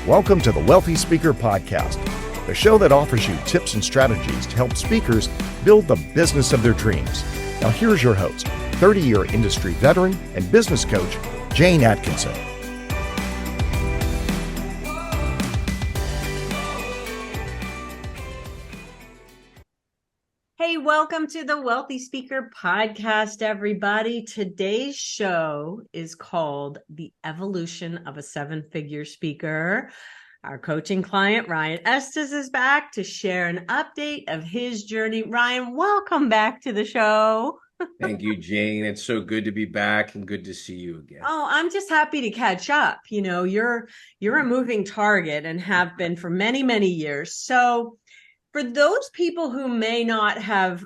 Welcome to the Wealthy Speaker Podcast, the show that offers you tips and strategies to help speakers build the business of their dreams. Now here's your host, 30-year industry veteran and business coach, Jane Atkinson. Hey, welcome to the Wealthy Speaker Podcast, everybody. Today's show is called The Evolution of a Seven-Figure Speaker. Our coaching client, Ryan Estis, is back to share an update of his journey. Ryan, welcome back to the show. Thank you, Jane. It's so good to be back and good to see you again. Oh, I'm just happy to catch up. You know, you're a moving target and have been for many, many years. So for those people who may not have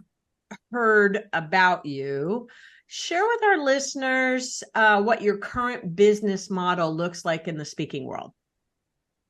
heard about you, share with our listeners what your current business model looks like in the speaking world.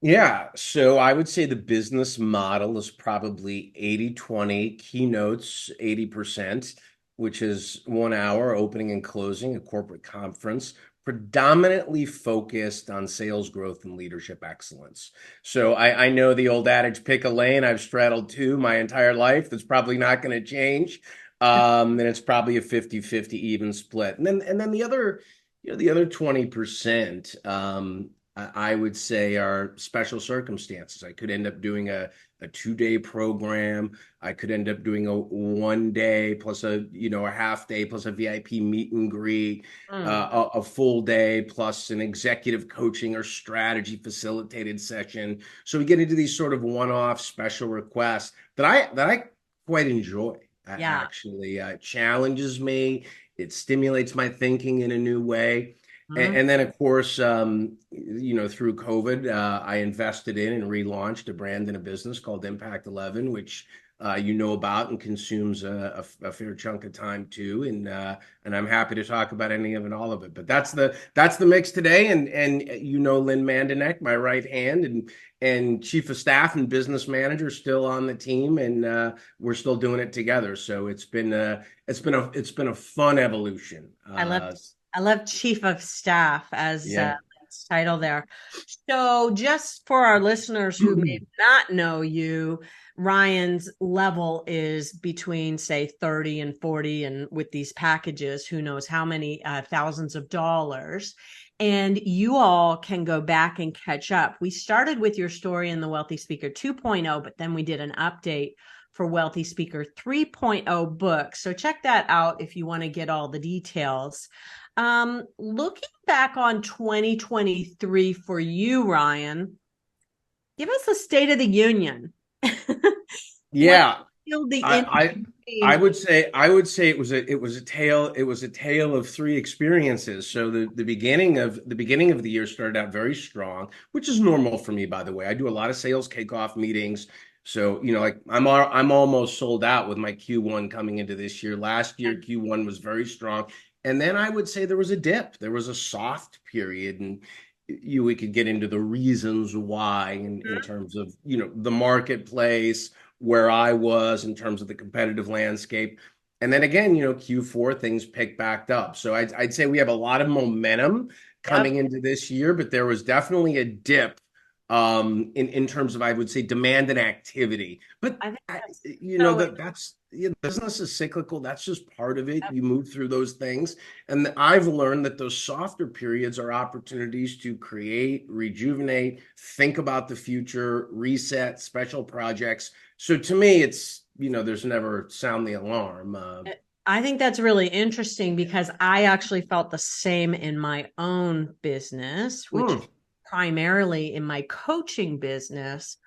Yeah, so I would say the business model is probably 80-20, keynotes 80%, which is 1 hour opening and closing a corporate conference, predominantly focused on sales growth and leadership excellence. So I know the old adage, pick a lane. I've straddled two my entire life. That's probably not going to change. And it's probably a 50-50 even split. And then the other 20%, I would say are special circumstances. I could end up doing a 2-day program. I could end up doing a 1 day plus a half day plus a VIP meet and greet, a full day plus an executive coaching or strategy facilitated session. So we get into these sort of one-off special requests that I quite enjoy. Yeah. Actually, challenges me. It stimulates my thinking in a new way. And then, of course, through COVID, I invested in and relaunched a brand and a business called Impact 11, which you know about and consumes a fair chunk of time too. And I'm happy to talk about any of it, all of it. But that's the mix today. And Lynn Mandanek, my right hand and chief of staff and business manager, still on the team, and we're still doing it together. So it's been a fun evolution. I love chief of staff as its title there. So just for our listeners who may not know you, Ryan's level is between, say, 30 and 40, and with these packages, who knows how many thousands of dollars. And you all can go back and catch up. We started with your story in the Wealthy Speaker 2.0, but then we did an update for Wealthy Speaker 3.0 book. So check that out if you want to get all the details. Looking back on 2023 for you, Ryan, give us the State of the Union. Yeah, I would say it was a tale of three experiences. So the beginning of the year started out very strong, which is normal for me, by the way. I do a lot of sales kickoff meetings. So, I'm almost sold out with my Q1 coming into this year. Last year, Q1 was very strong. And then I would say there was a dip. There was a soft period, and we could get into the reasons why in terms of, the marketplace, where I was in terms of the competitive landscape. And then again, Q4, things picked back up. So I'd say we have a lot of momentum coming into this year, but there was definitely a dip in terms of, I would say, demand and activity. But that's business is cyclical. That's just part of it. You move through those things. And I've learned that those softer periods are opportunities to create, rejuvenate, think about the future, reset, special projects. So to me, it's, there's never sound the alarm. I think that's really interesting because I actually felt the same in my own business, which primarily in my coaching business.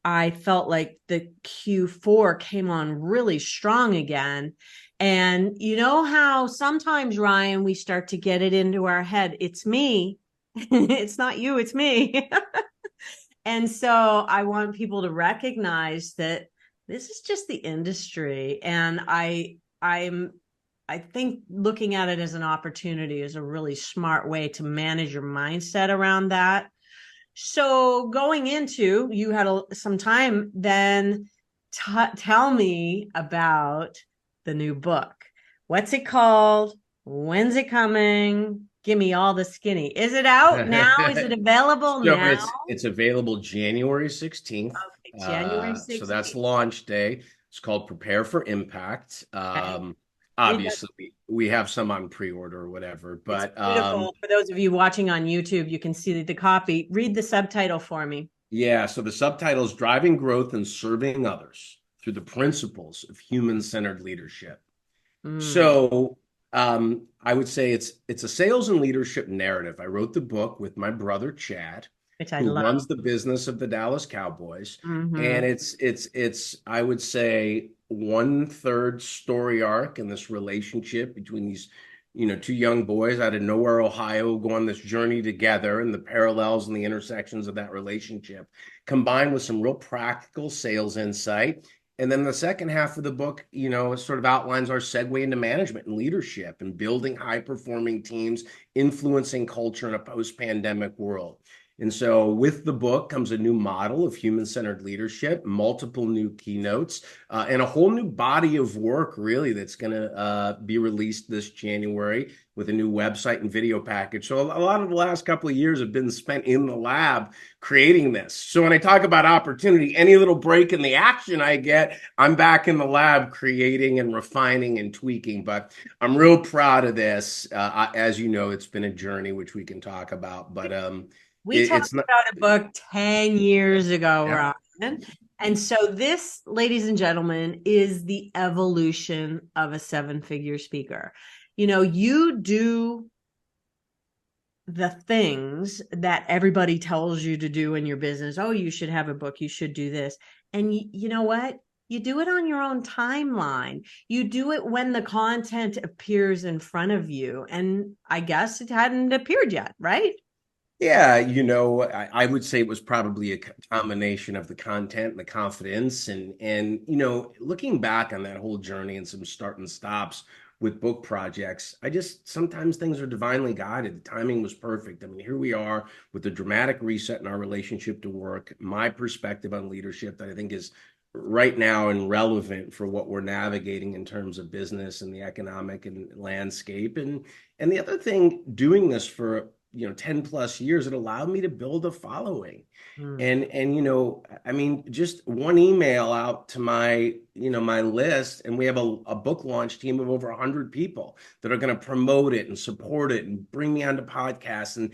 I felt like the Q4 came on really strong again. And you know how sometimes, Ryan, we start to get it into our head, it's me. It's not you, it's me. And so I want people to recognize that this is just the industry. And I think looking at it as an opportunity is a really smart way to manage your mindset around that. So going into, you had some time, then tell me about the new book. What's it called? When's it coming? Give me all the skinny. Is it out now? Is it available So now? it's available January 16th. Okay, January 16th. So that's launch day. It's called Prepare for Impact. Okay. Obviously we have some on pre-order or whatever, but it's beautiful. For those of you watching on YouTube, you can see the copy. Read the subtitle for me. Yeah, so the subtitle is Driving Growth and Serving Others Through the Principles of Human-Centered Leadership. So I would say it's a sales and leadership narrative. I wrote the book with my brother Chad, who runs the business of the Dallas Cowboys, and it's I would say 1/3 story arc in this relationship between these two young boys out of nowhere, Ohio, go on this journey together, and the parallels and the intersections of that relationship, combined with some real practical sales insight. And then the second half of the book, sort of outlines our segue into management and leadership and building high-performing teams, influencing culture in a post-pandemic world. And so with the book comes a new model of human-centered leadership, multiple new keynotes, and a whole new body of work, really, that's going to be released this January with a new website and video package. So a lot of the last couple of years have been spent in the lab creating this. So when I talk about opportunity, any little break in the action I get, I'm back in the lab creating and refining and tweaking. But I'm real proud of this. As you know, it's been a journey, which we can talk about. But we talked about a book 10 years ago, Yeah. Ryan. And so this, ladies and gentlemen, is the evolution of a 7-figure speaker. You do the things that everybody tells you to do in your business. Oh, you should have a book. You should do this. And you know what? You do it on your own timeline. You do it when the content appears in front of you. And I guess it hadn't appeared yet, right? Yeah, I would say it was probably a combination of the content and the confidence and looking back on that whole journey and some start and stops with book projects, sometimes things are divinely guided. The timing was perfect. I mean, here we are with the dramatic reset in our relationship to work, my perspective on leadership that I think is right now and relevant for what we're navigating in terms of business and the economic and landscape. And the other thing, doing this for 10 plus years, it allowed me to build a following. And I mean, just one email out to my my list, and we have a book launch team of over 100 people that are going to promote it and support it and bring me onto podcasts. And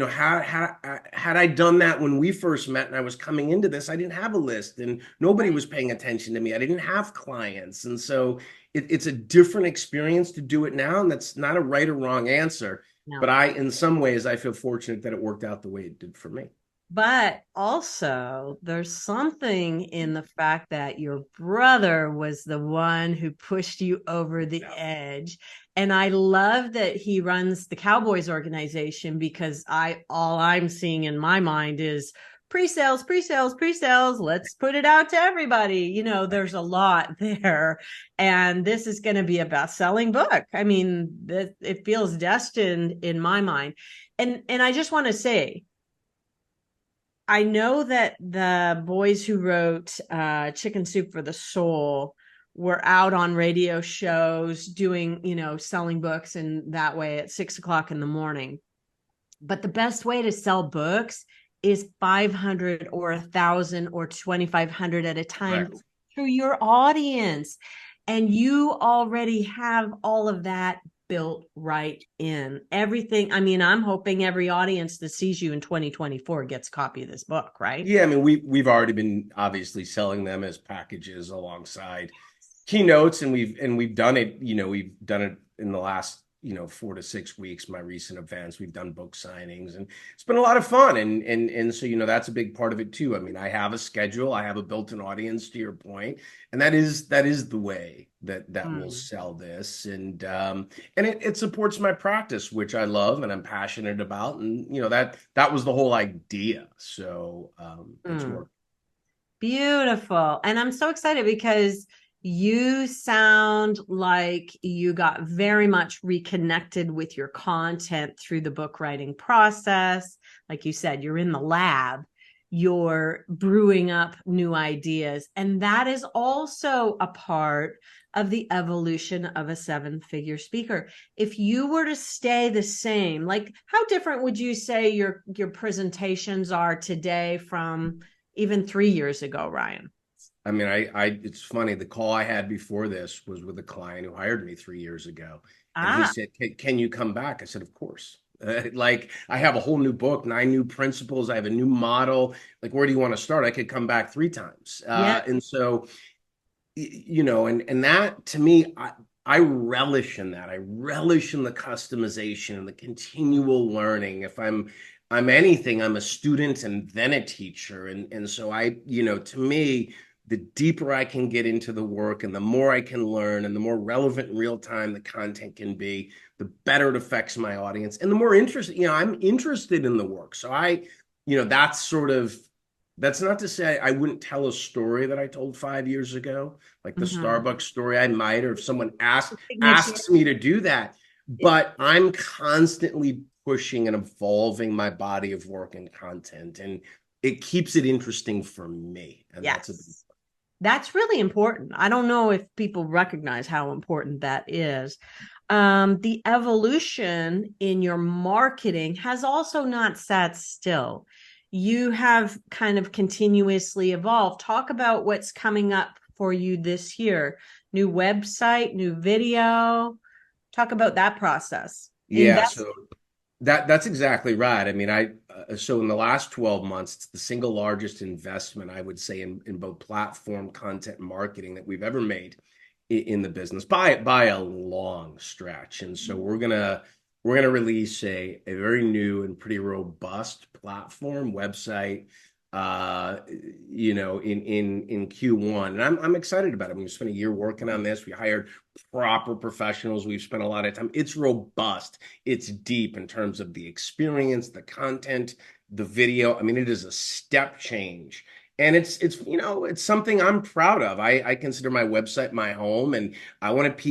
had I done that when we first met and I was coming into this, I didn't have a list and nobody was paying attention to me. I didn't have clients. And so it's a different experience to do it now. And that's not a right or wrong answer. No. But in some ways, I feel fortunate that it worked out the way it did for me. But also, there's something in the fact that your brother was the one who pushed you over the edge. And I love that he runs the Cowboys organization, because all I'm seeing in my mind is pre-sales. Let's put it out to everybody. There's a lot there. And this is going to be a best-selling book. I mean, it feels destined in my mind. And I just want to say, I know that the boys who wrote Chicken Soup for the Soul were out on radio shows doing, selling books in that way at 6 o'clock in the morning. But the best way to sell books is 500 or 1,000 or 2,500 at a time, right, through your audience. And you already have all of that built right in everything. I mean, I'm hoping every audience that sees you in 2024 gets a copy of this book, right? Yeah, I mean, we've already been obviously selling them as packages alongside keynotes, and we've done it. We've done it in the last 4 to 6 weeks. My recent events, we've done book signings, and it's been a lot of fun. And so that's a big part of it too. I mean, I have a schedule, I have a built-in audience, to your point, and that is the way that will sell this. And it supports my practice, which I love and I'm passionate about. And that was the whole idea. So it's worked. Beautiful. And I'm so excited because you sound like you got very much reconnected with your content through the book writing process. Like you said, you're in the lab. you're brewing up new ideas. And that is also a part of the evolution of a seven-figure speaker. If you were to stay the same, like how different would you say your presentations are today from even 3 years ago, Ryan? I mean, it's funny. The call I had before this was with a client who hired me 3 years ago. And he said, can you come back? I said, of course. Like, I have a whole new book, 9 new principles. I have a new model. Like, where do you want to start? I could come back 3 times. And so, you know, and that to me, I relish in that. I relish in the customization and the continual learning. If I'm anything, I'm a student and then a teacher. And so you know, to me, the deeper I can get into the work and the more I can learn and the more relevant in real time the content can be, the better it affects my audience and the more interested, you know, I'm interested in the work. So you know, that's not to say I wouldn't tell a story that I told 5 years ago, like the Starbucks story I might, or if someone asks me to do that, but I'm constantly pushing and evolving my body of work and content, and it keeps it interesting for me. And that's really important. I don't know if people recognize how important that is. The evolution in your marketing has also not sat still. You have kind of continuously evolved. Talk about what's coming up for you this year. New website, new video. Talk about that process. Yeah, so that's exactly right. I mean, so in the last 12 months, it's the single largest investment I would say in both platform content and marketing that we've ever made in the business by a long stretch. And so we're gonna release a very new and pretty robust platform website, you know, in Q1, and I'm excited about it. We spent a year working on this. We hired proper professionals. We've spent a lot of time. It's robust. It's deep in terms of the experience, the content, the video. I mean, it is a step change. And it's you know, it's something I'm proud of. I consider my website my home, and I want to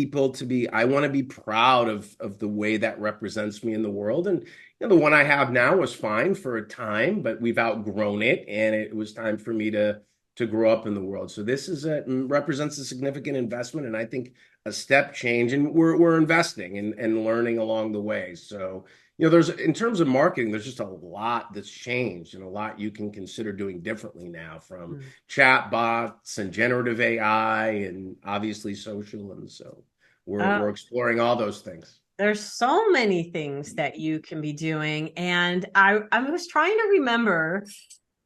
be proud of the way that represents me in the world. And you know, the one I have now was fine for a time, but we've outgrown it, and it was time for me to grow up in the world. So this represents a significant investment, and I think a step change. And we're investing and learning along the way. So you know, in terms of marketing, there's just a lot that's changed and a lot you can consider doing differently now, from chat bots and generative AI and obviously social. And so we're exploring all those things. There's so many things that you can be doing. And I was trying to remember,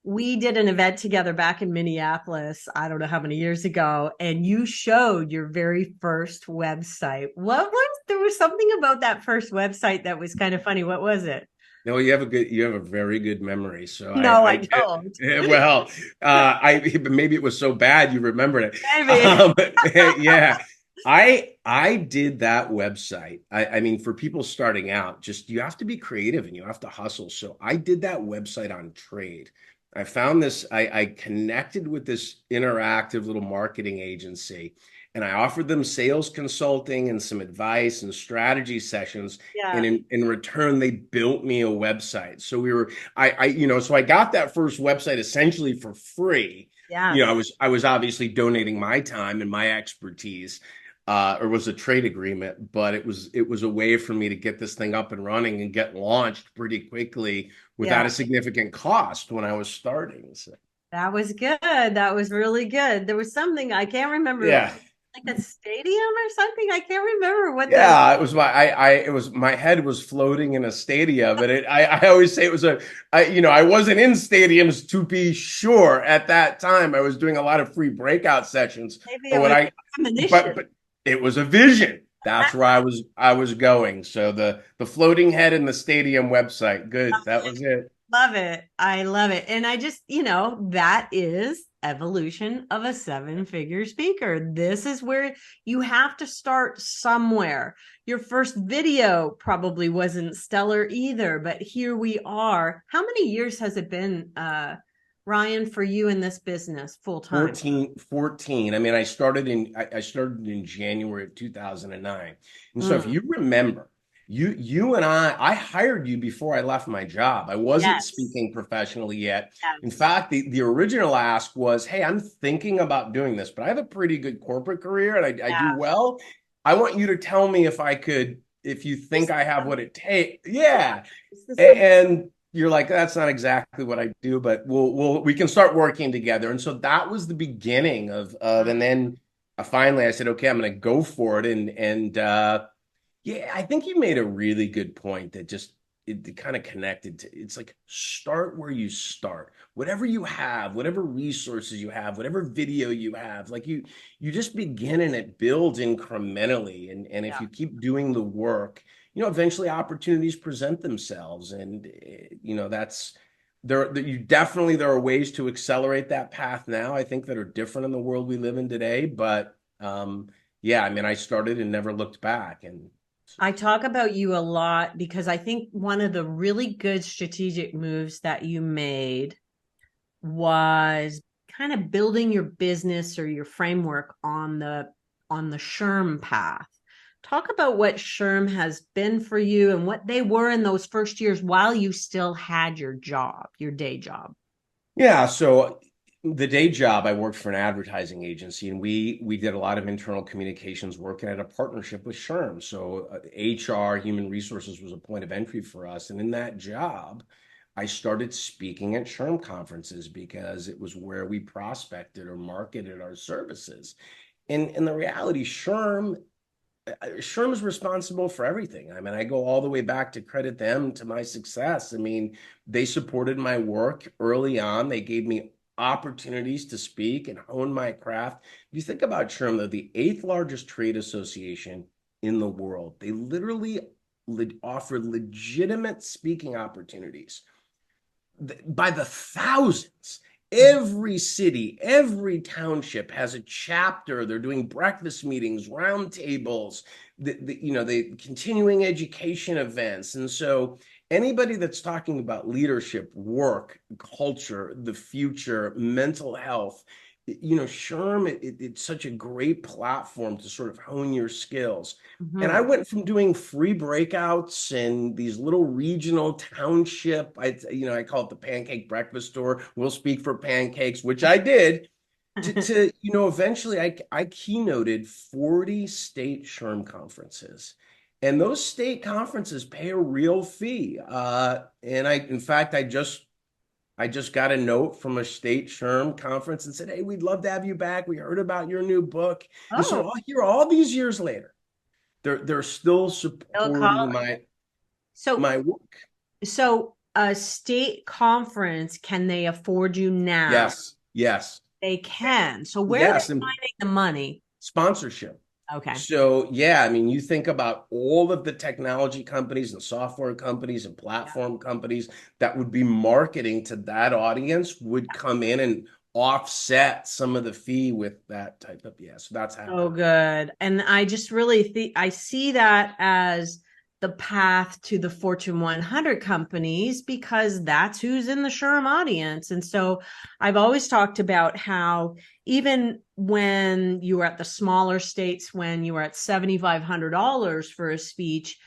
we did an event together back in Minneapolis, I don't know how many years ago, and you showed your very first website. There was something about that first website that was kind of funny. What was it? No, you have a very good memory. So no, I don't. Well, maybe it was so bad you remembered it. Maybe. Yeah. I did that website. I mean, for people starting out, just you have to be creative and you have to hustle. So I did that website on trade. I found this, I connected with this interactive little marketing agency, and I offered them sales consulting and some advice and strategy sessions. Yeah. And in return, they built me a website. So so I got that first website essentially for free. Yeah. You know, I was obviously donating my time and my expertise. Or was a trade agreement, but it was a way for me to get this thing up and running and get launched pretty quickly without a significant cost when I was starting. So. That was good. That was really good. There was something I can't remember. Yeah. Like a stadium or something. I can't remember what. Yeah, it was my head was floating in a stadium, and I always say it was I wasn't in stadiums to be sure at that time. I was doing a lot of free breakout sessions. Maybe but it was a vision. That's where I was going. So the floating head in the stadium website. Good. That was it. Love it. I love it. And I just, that is evolution of a 7-figure speaker. This is where you have to start somewhere. Your first video probably wasn't stellar either, but here we are. How many years has it been, Ryan, for you in this business full time? 14. I mean, I started in January of 2009. And so if you remember, You and I hired you before I left my job. I wasn't Yes. speaking professionally yet. In Yes. fact, the original ask was, hey, I'm thinking about doing this, but I have a pretty good corporate career and I do Yeah. well. I want you to tell me if you think Just I have what the- it takes. Yeah. it's the simple. And you're like, that's not exactly what I do, but we can start working together. And so that was the beginning and then finally I said, okay, I'm going to go for it. Yeah, I think you made a really good point that it kind of connected to it's like start where you start. Whatever you have, whatever resources you have, whatever video you have, like you just begin and it builds incrementally. And if Yeah. you keep doing the work, eventually opportunities present themselves. And that's there are ways to accelerate that path now, I think, that are different in the world we live in today. But yeah, I mean, I started and never looked back. And I talk about you a lot because I think one of the really good strategic moves that you made was kind of building your business or your framework on the SHRM path. Talk about what SHRM has been for you and what they were in those first years while you still had your job, your day job. yeah, so the day job, I worked for an advertising agency, and we did a lot of internal communications work and had a partnership with SHRM. So HR, human resources, was a point of entry for us. And in that job, I started speaking at SHRM conferences because it was where we prospected or marketed our services. And the reality, SHRM is responsible for everything. I mean, I go all the way back to credit them to my success. I mean, they supported my work early on. They gave me opportunities to speak and hone my craft. If you think about SHRM, they're the eighth largest trade association in the world. They literally offer legitimate speaking opportunities by the thousands. Every city, every township has a chapter. They're doing breakfast meetings, roundtables, the continuing education events. And so anybody that's talking about leadership, work, culture, the future, mental health, SHRM, it's such a great platform to sort of hone your skills. And I went from doing free breakouts in these little regional township, I call it the pancake breakfast store. We'll speak for pancakes, which I did, to eventually I keynoted 40 state SHRM conferences. And those state conferences pay a real fee. And in fact, I just got a note from a state SHRM conference and said, hey, we'd love to have you back. We heard about your new book. And so here, all these years later, they're still supporting my work. So a state conference, can they afford you now? Yes. They can. So where are they And finding the money? sponsorship. Okay. So yeah, I mean, you think about all of the technology companies and software companies and platform companies that would be marketing to that audience would come in and offset some of the fee with that type of, so that's happening. Oh, good. And I just really think I see that as the path to the Fortune 100 companies because that's who's in the SHRM audience. And so I've always talked about how even when you were at the smaller states, when you were at $7,500 for a speech,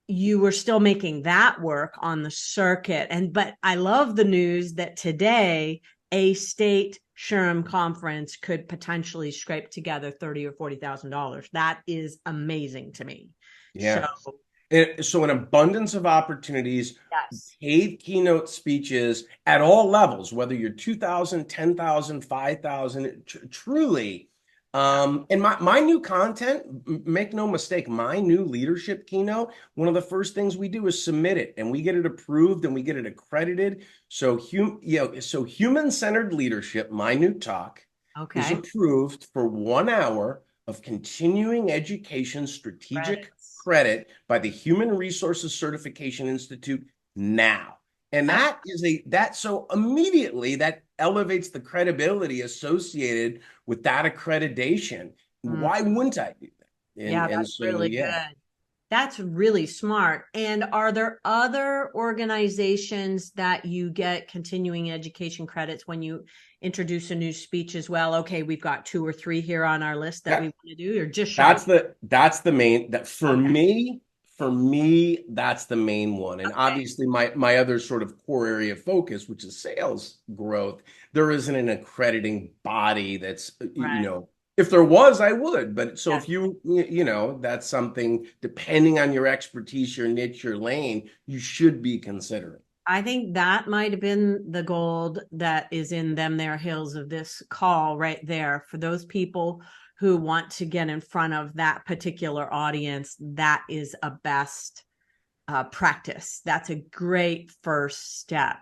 you were still making that work on the circuit. But I love the news that today a state SHRM conference could potentially scrape together $30,000 or $40,000. That is amazing to me. Yeah. So an abundance of opportunities, yes, paid keynote speeches at all levels, whether you're 2,000, 10,000, 5,000, truly. And my new content, make no mistake, my new leadership keynote, one of the first things we do is submit it and we get it approved and we get it accredited. So human-centered leadership, my new talk, is approved for 1 hour of continuing education strategic credit by the Human Resources Certification Institute now. And so immediately that elevates the credibility associated with that accreditation. Why wouldn't I do that? That's really good. That's really smart. And are there other organizations that you get continuing education credits when you introduce a new speech as well? Okay, we've got 2 or 3 here on our list that we want to do, or just that's the main that for for me, that's the main one. And obviously my other sort of core area of focus, which is sales growth, there isn't an accrediting body that's, if there was, I would. But so if that's something, depending on your expertise, your niche, your lane, you should be considering. I think that might have been the gold that is in them there hills of this call right there. For those people who want to get in front of that particular audience, that is a best practice. That's a great first step.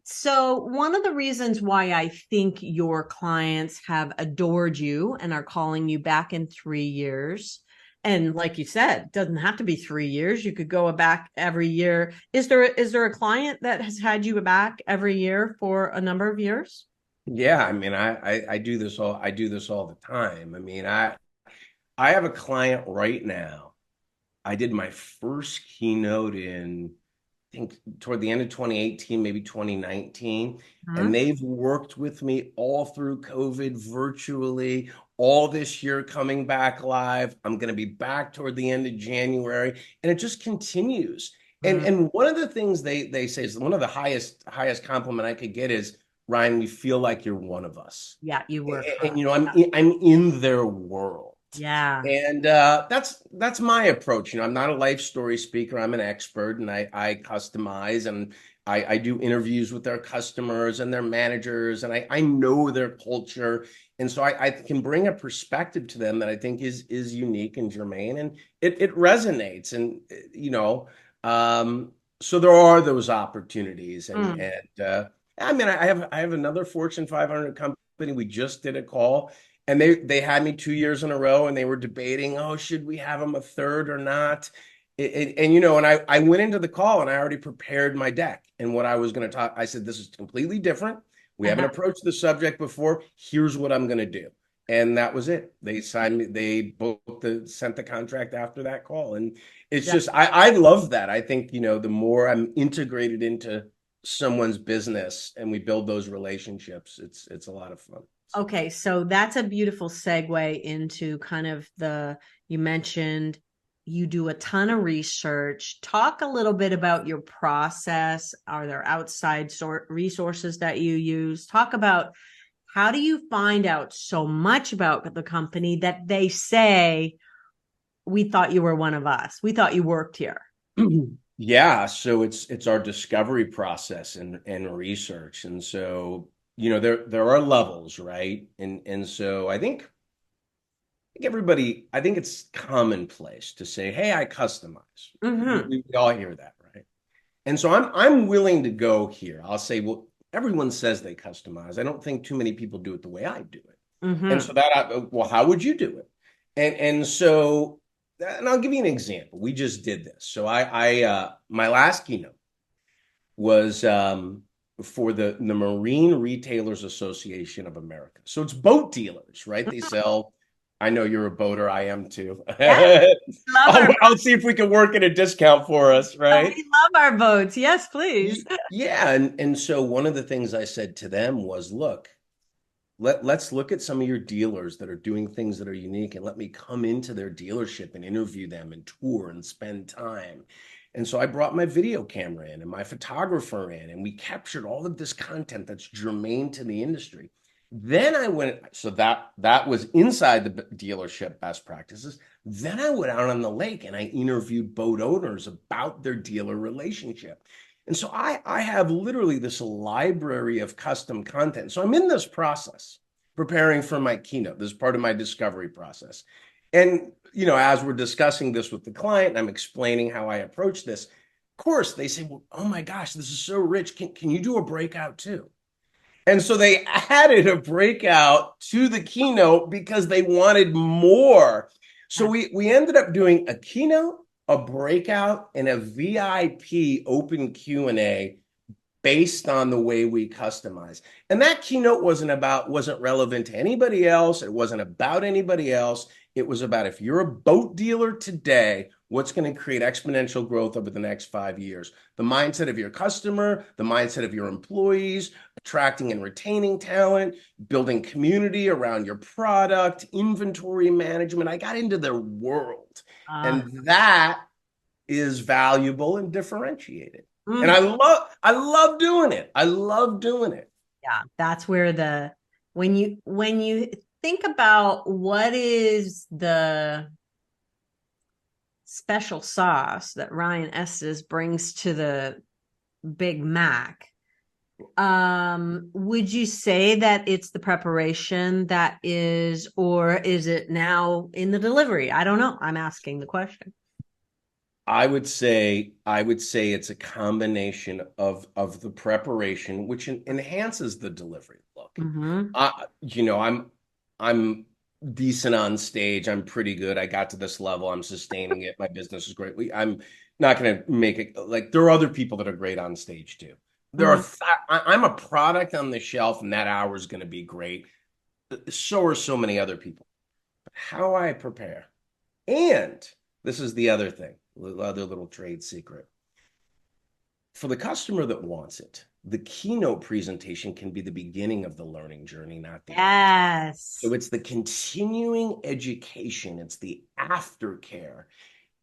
So one of the reasons why I think your clients have adored you and are calling you back in 3 years, and like you said, it doesn't have to be 3 years. You could go back every year. Is there a client that has had you back every year for a number of years? Yeah, I mean, I do this all the time. I mean, I have a client right now. I did my first keynote in, I think, toward the end of 2018, maybe 2019. And they've worked with me all through COVID virtually, all this year coming back live. I'm going to be back toward the end of January, and it just continues. And one of the things they say is one of the highest compliment I could get is, Ryan, we feel like you're one of us. Yeah, you were. And I'm in their world. Yeah. And that's my approach. I'm not a life story speaker. I'm an expert, and I customize, and I do interviews with their customers and their managers, and I know their culture. And so I can bring a perspective to them that I think is unique and germane, and it resonates. And, so there are those opportunities. And I mean, I have another Fortune 500 company. We just did a call. And they had me 2 years in a row, and they were debating, oh, should we have them a third or not? And I went into the call, and I already prepared my deck and what I was going to talk. I said, this is completely different. We haven't approached the subject before. Here's what I'm going to do. And that was it. They signed me. They both sent the contract after that call. And it's just, I love that. I think, the more I'm integrated into someone's business and we build those relationships, it's a lot of fun. Okay, so that's a beautiful segue into kind of you mentioned you do a ton of research. Talk a little bit about your process. Are there outside resources that you use? Talk about how do you find out so much about the company that they say, we thought you were one of us. We thought you worked here. Yeah, so it's our discovery process and research. And so there are levels, right? And so I think it's commonplace to say, hey, I customize. We all hear that, right? And so I'm willing to go here. I'll say, well, everyone says they customize. I don't think too many people do it the way I do it. And so how would you do it? And I'll give you an example. We just did this. So my last keynote was for the Marine Retailers Association of America. So it's boat dealers, right? They sell. I know you're a boater. I am too. Yes, I'll see if we can work in a discount for us, right? Oh, we love our boats. Yes, please. Yeah. And so one of the things I said to them was, look, let's look at some of your dealers that are doing things that are unique, and let me come into their dealership and interview them and tour and spend time. And so I brought my video camera in and my photographer in, and we captured all of this content that's germane to the industry. Then I went, so that was inside the dealership best practices. Then I went out on the lake and I interviewed boat owners about their dealer relationship. And so I have literally this library of custom content. So I'm in this process, preparing for my keynote. This is part of my discovery process. And, as we're discussing this with the client, I'm explaining how I approach this. Of course, they say, well, oh my gosh, this is so rich. Can you do a breakout too? And so they added a breakout to the keynote because they wanted more. So we ended up doing a keynote, a breakout, and a VIP open Q&A based on the way we customize. And that keynote wasn't relevant to anybody else. It wasn't about anybody else. It was about, if you're a boat dealer today, what's going to create exponential growth over the next 5 years? The mindset of your customer, the mindset of your employees, attracting and retaining talent, building community around your product, inventory management. I got into their world. And that is valuable and differentiated. Mm. And I love doing it. I love doing it. Yeah, that's where when you think about what is the special sauce that Ryan Estis brings to the Big Mac, would you say that it's the preparation that is, or is it now in the delivery? I don't know. I'm asking the question. I would say it's a combination of the preparation, which enhances the delivery look. Mm-hmm. I'm decent on stage. I'm pretty good. I got to this level. I'm sustaining it. My business is great. I'm not going to make it like there are other people that are great on stage too. I'm a product on the shelf, and that hour is going to be great. So are so many other people. But how I prepare, and this is the other thing, the other little trade secret. For the customer that wants it, the keynote presentation can be the beginning of the learning journey, not the end. So it's the continuing education. It's the aftercare.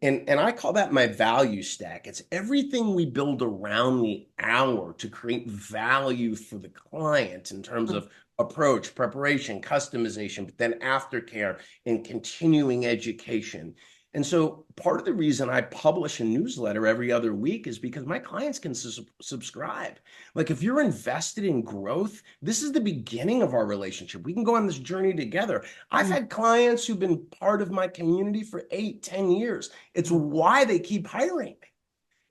And I call that my value stack. It's everything we build around the hour to create value for the client in terms of approach, preparation, customization, but then aftercare and continuing education. And so part of the reason I publish a newsletter every other week is because my clients can subscribe. Like if you're invested in growth, this is the beginning of our relationship. We can go on this journey together. I've had clients who've been part of my community for 8-10 years. It's why they keep hiring me.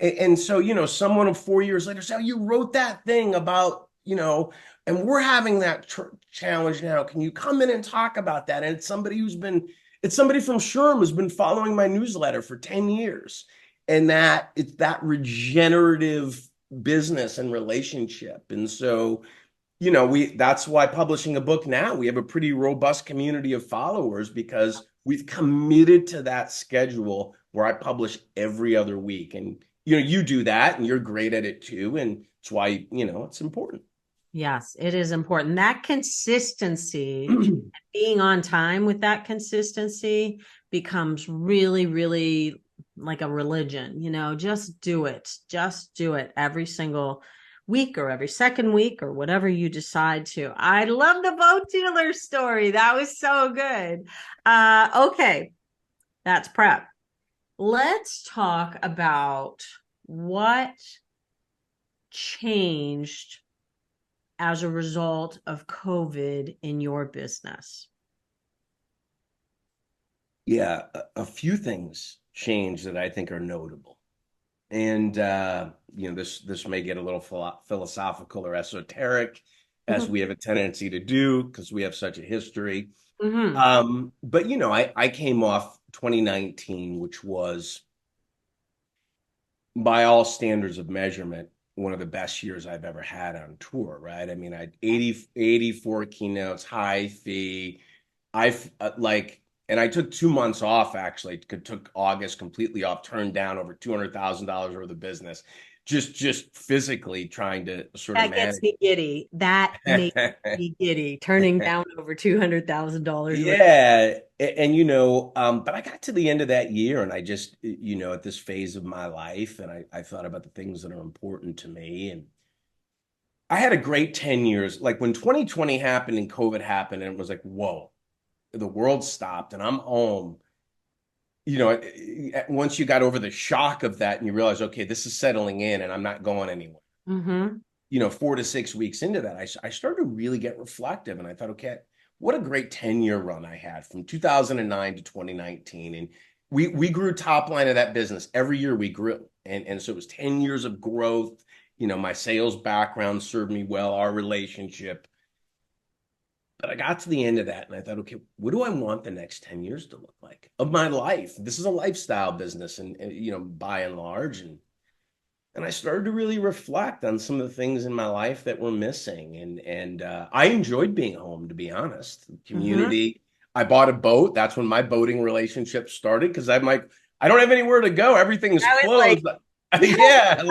And so, someone 4 years later said, oh, you wrote that thing about, and we're having that challenge now. Can you come in and talk about that? And it's somebody from SHRM who's been following my newsletter for 10 years. And it's that regenerative business and relationship. And so, that's why publishing a book now, we have a pretty robust community of followers because we've committed to that schedule where I publish every other week. And, you do that and you're great at it too. And it's why, it's important. Yes, it is important. That consistency, being on time with that consistency becomes really, really like a religion, just do it. Just do it every single week or every second week or whatever you decide to. I love the boat dealer story. That was so good. Okay, that's prep. Let's talk about what changed as a result of COVID in your business. Yeah, a few things changed that I think are notable. And, this may get a little philosophical or esoteric, as we have a tendency to do because we have such a history. Mm-hmm. But, I came off 2019, which was, by all standards of measurement, one of the best years I've ever had on tour, right? I mean, I had 84 keynotes, high fee. And I took 2 months off, actually. Took August completely off, turned down over $200,000 worth of business, just physically trying to sort of manage. That gets me giddy. That makes me giddy, turning down over $200,000. Yeah. And, but I got to the end of that year and I just, at this phase of my life, and I thought about the things that are important to me. And I had a great 10 years. Like when 2020 happened and COVID happened, and it was like, whoa, the world stopped and I'm home. Once you got over the shock of that and you realize, okay, this is settling in and I'm not going anywhere. Mm-hmm. 4 to 6 weeks into that, I started to really get reflective. And I thought, okay, what a great 10-year run I had from 2009 to 2019. And we grew top line of that business. Every year we grew. And so it was 10 years of growth. My sales background served me well, our relationship. But I got to the end of that and I thought, okay, what do I want the next 10 years to look like of my life? This is a lifestyle business and by and large. And I started to really reflect on some of the things in my life that were missing. And I enjoyed being home, to be honest. Community. Mm-hmm. I bought a boat. That's when my boating relationship started because I'm like, I don't have anywhere to go. Everything's closed. Yeah,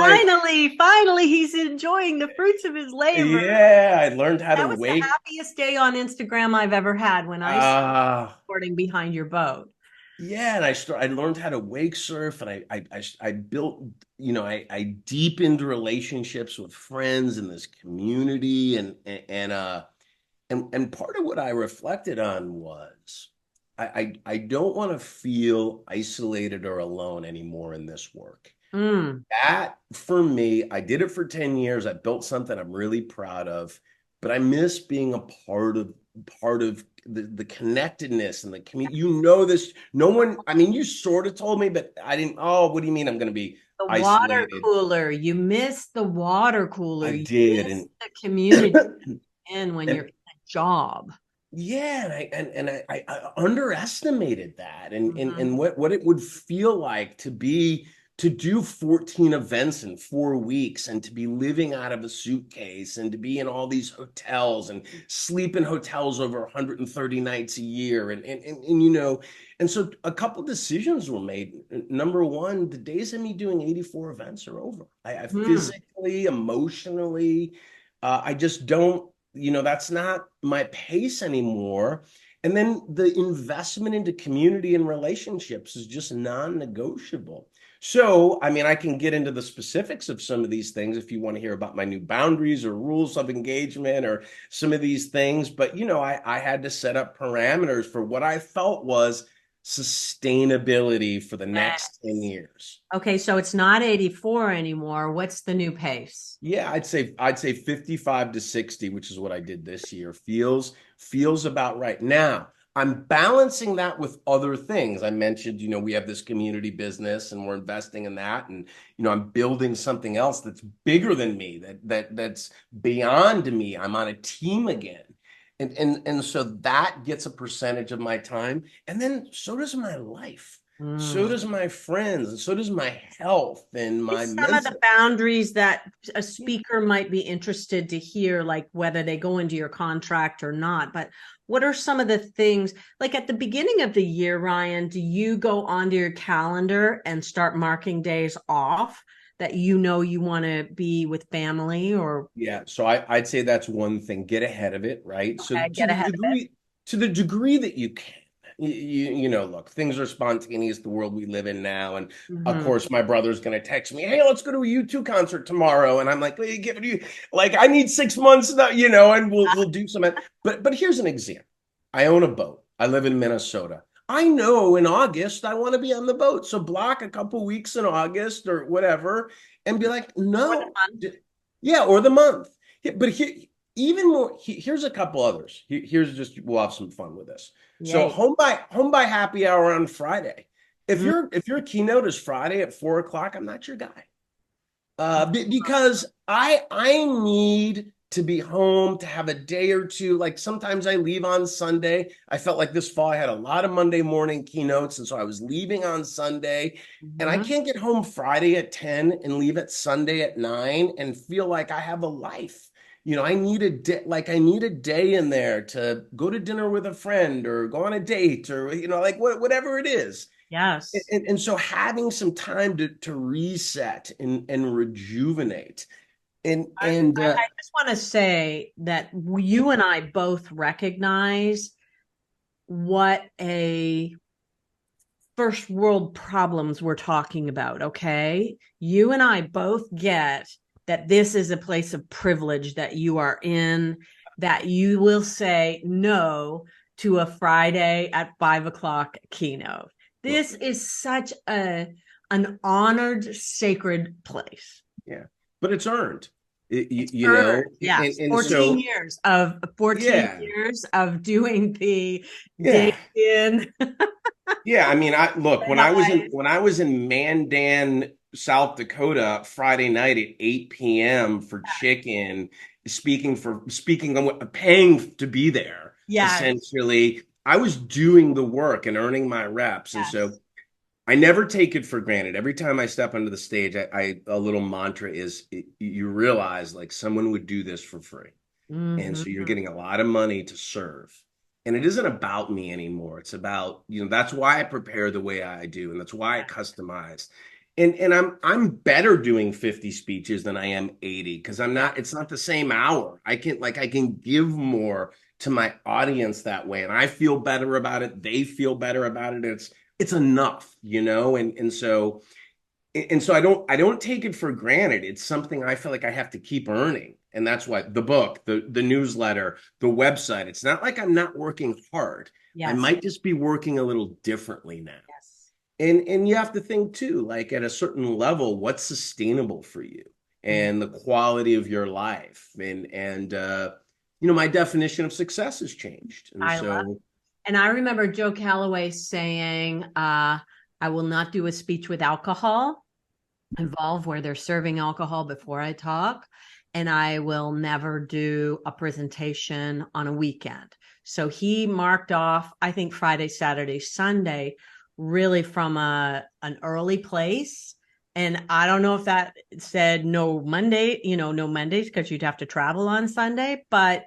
finally he's enjoying the fruits of his labor. Yeah, I learned how to wait. The happiest day on Instagram I've ever had when I started recording behind your boat. Yeah, and I learned how to wake surf, and I built, I deepened relationships with friends in this community, and part of what I reflected on was I don't want to feel isolated or alone anymore in this work. Mm. That for me, I did it for 10 years. I built something I'm really proud of, but I miss being a part of the connectedness and the community. This, no one, I mean, you sort of told me, but I didn't, oh, what do you mean I'm going to be The water isolated? cooler. You miss the water cooler. I You did. miss the community in when you're And in a job. yeah, and I underestimated that, Mhm. and what it would feel like to do 14 events in 4 weeks, and to be living out of a suitcase, and to be in all these hotels and sleep in hotels over 130 nights a year, and so a couple decisions were made. Number one, the days of me doing 84 events are over. I Mm. physically, emotionally, I just don't, that's not my pace anymore. And then the investment into community and relationships is just non-negotiable. So, I mean, I can get into the specifics of some of these things if you want to hear about my new boundaries or rules of engagement or some of these things. But, I had to set up parameters for what I felt was sustainability for the next 10 years. Okay, so it's not 84 anymore. What's the new pace? Yeah, I'd say 55 to 60, which is what I did this year. Feels about right. Now, I'm balancing that with other things. I mentioned, we have this community business and we're investing in that, and I'm building something else that's bigger than me, that's beyond me. I'm on a team again. And so that gets a percentage of my time, and then so does my life. So Mm. does my friends, and so does my health and my Some of the mental. boundaries that a speaker might be interested to hear, like whether they go into your contract or not. But what are some of the things, like at the beginning of the year, Ryan, do you go onto your calendar and start marking days off that you want to be with family or Yeah, so I'd say that's one thing. Get ahead of it, right? So get ahead of it? to the degree that you can, look, things are spontaneous, the world we live in now. And of Mhm. course, my brother's gonna text me, "Hey, let's go to a U2 concert tomorrow." And I'm like, "Hey, give you like I need 6 months now, and we'll do some." But here's an example. I own a boat. I live in Minnesota. I know in August I want to be on the boat. So block a couple weeks in August or whatever and be like, More than no. one. Yeah, or the month. But even more, here's a couple others. Here's just we'll have some fun with this. So Yay. home by happy hour on Friday. If Mm. your keynote is Friday at 4 o'clock, I'm not your guy. Because I need to be home to have a day or two. Like sometimes I leave on Sunday. I felt like this fall I had a lot of Monday morning keynotes, and so I was leaving on Sunday, and I Mhm. can't get home Friday at 10 and leave at Sunday at 9 and feel like I have a life. I need a day, like I need a day in there to go to dinner with a friend or go on a date or like whatever it is. Yes. And so having some time to reset and rejuvenate and I, and I just want to say that you and I both recognize what a first world problems we're talking about. Okay. You and I both get that this is a place of privilege that you are in, that you will say no to a Friday at 5 o'clock keynote. well, This is such an honored, sacred place. yeah, but it's earned. It's earned. And, Yes. and 14 so years of 14 yeah, years of doing the day yeah. in. Yeah, I mean, I look, when I was in Mandan, South Dakota, Friday night at 8 p.m. for chicken, speaking on paying to be there, Yes. essentially, I was doing the work and earning my reps. And so Yes. I never take it for granted. Every time I step onto the stage, I a little mantra is you realize like someone would do this for free. And so you're Mhm. getting a lot of money to serve. And it isn't about me anymore. It's about, that's why I prepare the way I do, and that's why I customize. And I'm better doing 50 speeches than I am 80 because it's not the same hour. I can give more to my audience that way. And I feel better about it. They feel better about it. it's enough, and so I don't take it for granted. It's something I feel like I have to keep earning. And that's why the book, the newsletter, the website, it's not like I'm not working hard. I Yes. might just be working a little differently now. Yes. And you have to think too, like at a certain level, what's sustainable for you Mhm. and the quality of your life. And my definition of success has changed. And I love, so and I remember Joe Calloway saying, I will not do a speech with alcohol involved where they're serving alcohol before I talk. And I will never do a presentation on a weekend. So he marked off, I think, Friday, Saturday, Sunday, really from an early place. And I don't know if that said no Monday, no Mondays, because you'd have to travel on Sunday. But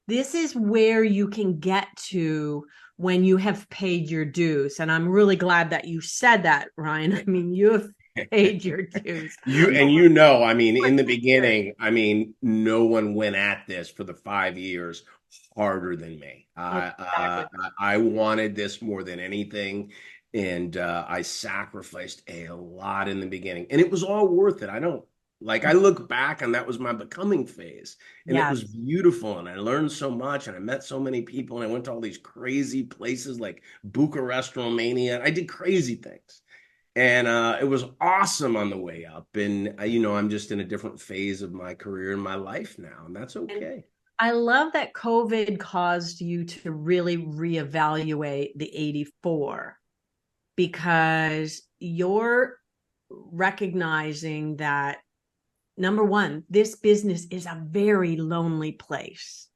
this is where you can get to when you have paid your dues. And I'm really glad that you said that, Ryan. I mean, you have paid your dues. I mean, in the beginning, I mean, no one went at this for the 5 years harder than me. Exactly. I wanted this more than anything, and I sacrificed a lot in the beginning, and it was all worth it. I look back, and that was my becoming phase, and it was Yes. beautiful, and I learned so much, and I met so many people, and I went to all these crazy places like Bucharest, Romania. I did crazy things. And it was awesome on the way up. And, I'm just in a different phase of my career and my life now, and that's And okay. I love that COVID caused you to really reevaluate the 84 because you're recognizing that number one, this business is a very lonely place.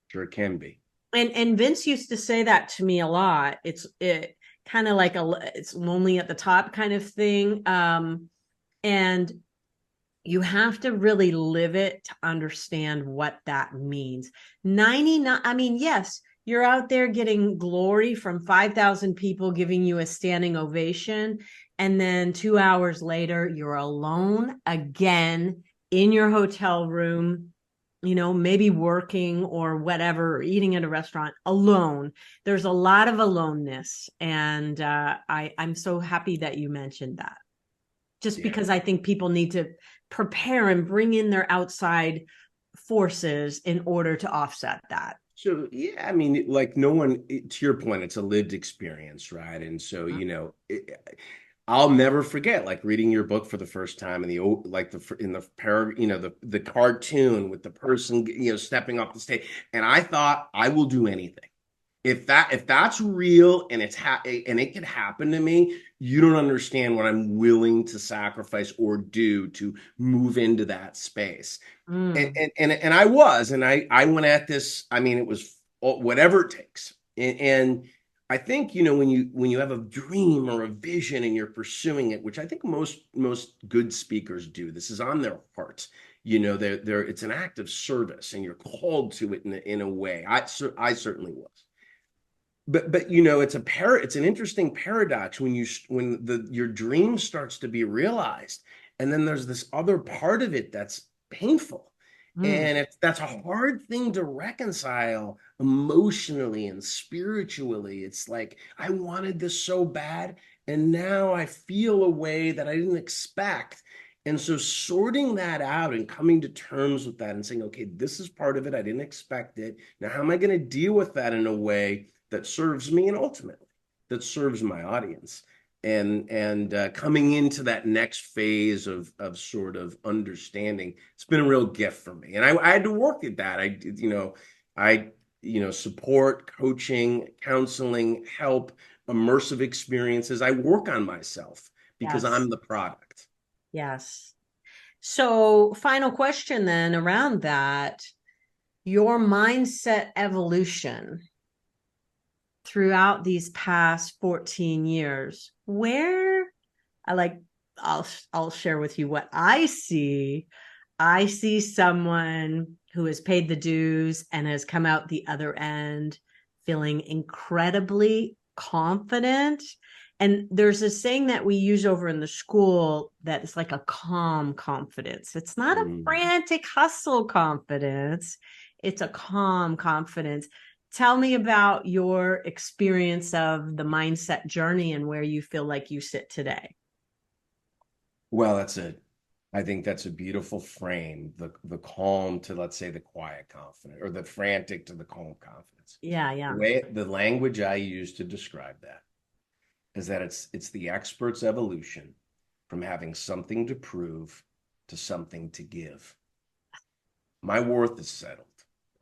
Sure, it can be. And Vince used to say that to me a lot. It kind of like it's lonely at the top kind of thing. And you have to really live it to understand what that means. 99, I mean, yes, you're out there getting glory from 5,000 people giving you a standing ovation. And then 2 hours later, you're alone again in your hotel room, maybe working or whatever, or eating at a restaurant alone. There's a lot of aloneness. And I'm so happy that you mentioned that. Just Yeah. because I think people need to prepare and bring in their outside forces in order to offset that. So, yeah, I mean, like no one, to your point, it's a lived experience, right? And so, I'll never forget like reading your book for the first time and in the the cartoon with the person, stepping off the stage. And I thought I will do anything. If that's real and and it could happen to me, you don't understand what I'm willing to sacrifice or do to move into that space. Mm. And I went at this. I mean, it was whatever it takes. And I think when you have a dream or a vision and you're pursuing it, which I think most good speakers do. This is on their heart. They're it's an act of service, and you're called to it in a way. I certainly was. But it's an interesting paradox when your dream starts to be realized, and then there's this other part of it that's painful, Mm. and that's a hard thing to reconcile emotionally and spiritually. It's like I wanted this so bad, and now I feel a way that I didn't expect. And so sorting that out and coming to terms with that and saying, okay, this is part of it. I didn't expect it. Now, how am I going to deal with that in a way that serves me and ultimately that serves my audience? And coming into that next phase of sort of understanding, it's been a real gift for me. And I had to work at that. I support, coaching, counseling, help, immersive experiences. I work on myself because Yes. I'm the product. Yes. So, final question then around that, your mindset evolution throughout these past 14 years, where I like I'll share with you what I see. I see someone who has paid the dues and has come out the other end feeling incredibly confident. And there's a saying that we use over in the school that it's like a calm confidence. It's not a Mm. frantic hustle confidence. It's a calm confidence. tell me about your experience of the mindset journey and where you feel like you sit today. Well, I think that's a beautiful frame. The calm to, let's say, the quiet confidence, or the frantic to the calm confidence. Yeah. The language I use to describe that is that it's the expert's evolution from having something to prove to something to give. My worth is settled.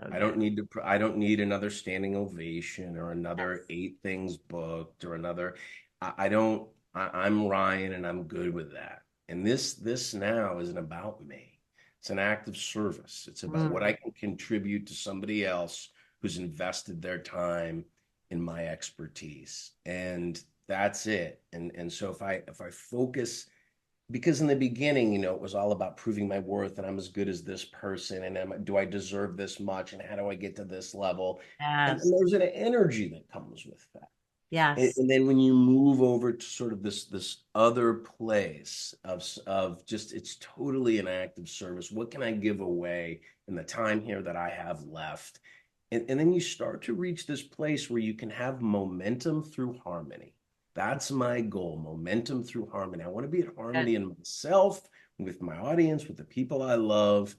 Okay. I don't need another standing ovation or another 8 things booked or another. I'm Ryan, and I'm good with that. And this now isn't about me. It's an act of service. It's about what I can contribute to somebody else who's invested their time in my expertise. And that's it. And so if I focus, because in the beginning, it was all about proving my worth, and I'm as good as this person, and do I deserve this much, and how do I get to this level? Yes. And there's an energy that comes with that. Yes. And then when you move over to sort of this other place of just, it's totally an act of service. What can I give away in the time here that I have left? And then you start to reach this place where you can have momentum through harmony. That's my goal, momentum through harmony. I want to be at harmony in myself, with my audience, with the people I love.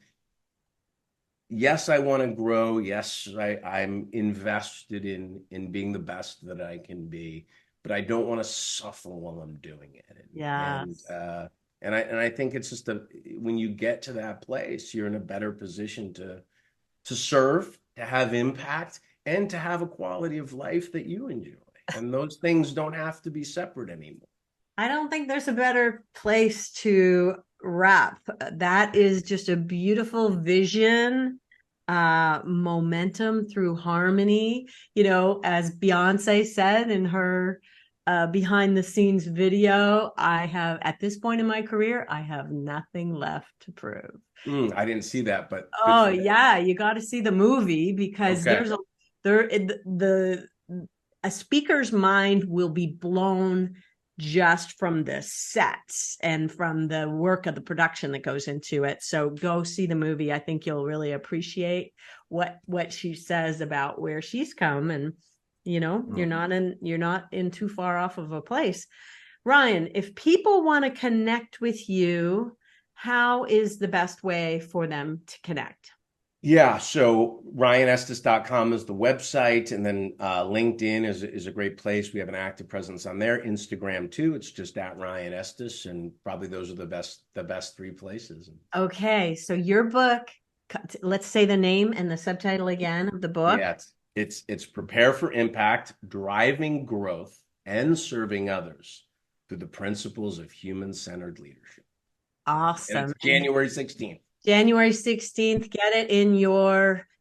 Yes, I want to grow. Yes, I'm invested in being the best that I can be, but I don't want to suffer while I'm doing it. Yes. And I think it's just when you get to that place, you're in a better position to serve, to have impact, and to have a quality of life that you enjoy. And those things don't have to be separate anymore. I don't think there's a better place to wrap. That is just a beautiful vision, momentum through harmony. As Beyonce said in her behind the scenes video, at this point in my career, I have nothing left to prove. I didn't see that, but oh yeah, you got to see the movie, because a speaker's mind will be blown just from the sets and from the work of the production that goes into it. So go see the movie. I think you'll really appreciate what she says about where she's come, and you're not in too far off of a place. Ryan, if people want to connect with you, how is the best way for them to connect? Yeah, so RyanEstis.com is the website, and then LinkedIn is a great place. We have an active presence on there. Instagram too. It's just at Ryan Estis, and probably those are the best 3 places. Okay, so your book, let's say the name and the subtitle again of the book. Yeah, it's Prepare for Impact: Driving Growth and Serving Others Through the Principles of Human-Centered Leadership. Awesome. And it's January 16th. January 16th. Get it in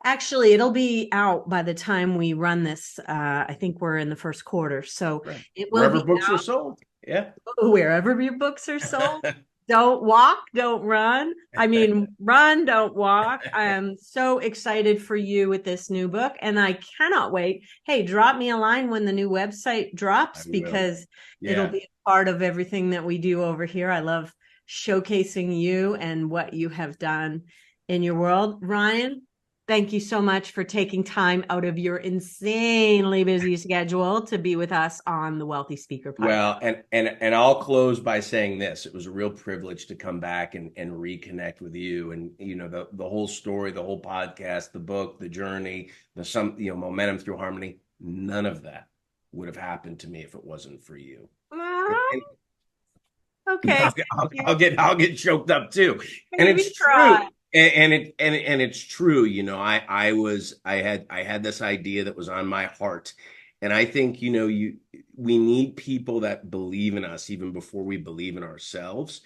actually, it'll be out by the time we run this. I think we're in the first quarter. So it will wherever books are sold. Yeah. Wherever your books are sold. Don't walk, don't run. I mean, run, don't walk. I'm so excited for you with this new book, and I cannot wait. Hey, drop me a line when the new website drops, because it'll be a part of everything that we do over here. I love showcasing you and what you have done in your world. Ryan, thank you so much for taking time out of your insanely busy schedule to be with us on the Wealthy Speaker Podcast. Well, and I'll close by saying this. It was a real privilege to come back and reconnect with you, and the whole story, the whole podcast, the book, the journey, momentum through harmony. None of that would have happened to me if it wasn't for you. Okay, I'll get choked up too. Maybe and it's true. And it's true. I had this idea that was on my heart, and I think we need people that believe in us even before we believe in ourselves.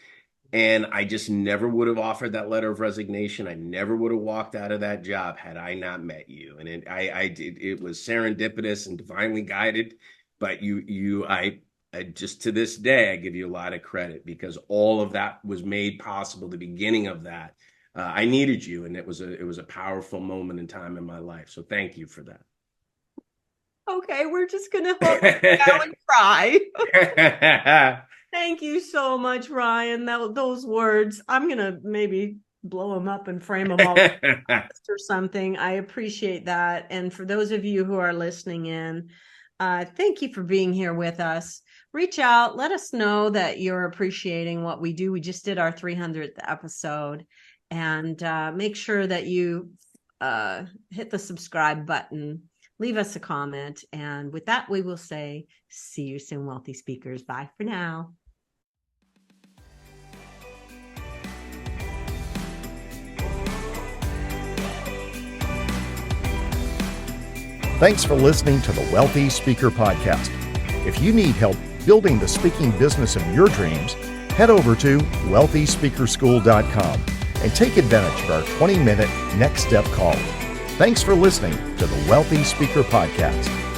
And I just never would have offered that letter of resignation. I never would have walked out of that job had I not met you. And it was serendipitous and divinely guided. But I just to this day, I give you a lot of credit, because all of that was made possible. The beginning of that, I needed you, and it was a powerful moment in time in my life. So thank you for that. Okay, we're just gonna hold down and cry. Thank you so much, Ryan. Those words, I'm gonna maybe blow them up and frame them all or something. I appreciate that. And for those of you who are listening in, thank you for being here with us. Reach out, let us know that you're appreciating what we do. We just did our 300th episode, and make sure that you hit the subscribe button, leave us a comment. And with that, we will say, see you soon, Wealthy Speakers. Bye for now. Thanks for listening to the Wealthy Speaker Podcast. If you need help building the speaking business of your dreams, head over to wealthyspeakerschool.com and take advantage of our 20-minute next step call. Thanks for listening to the Wealthy Speaker Podcast.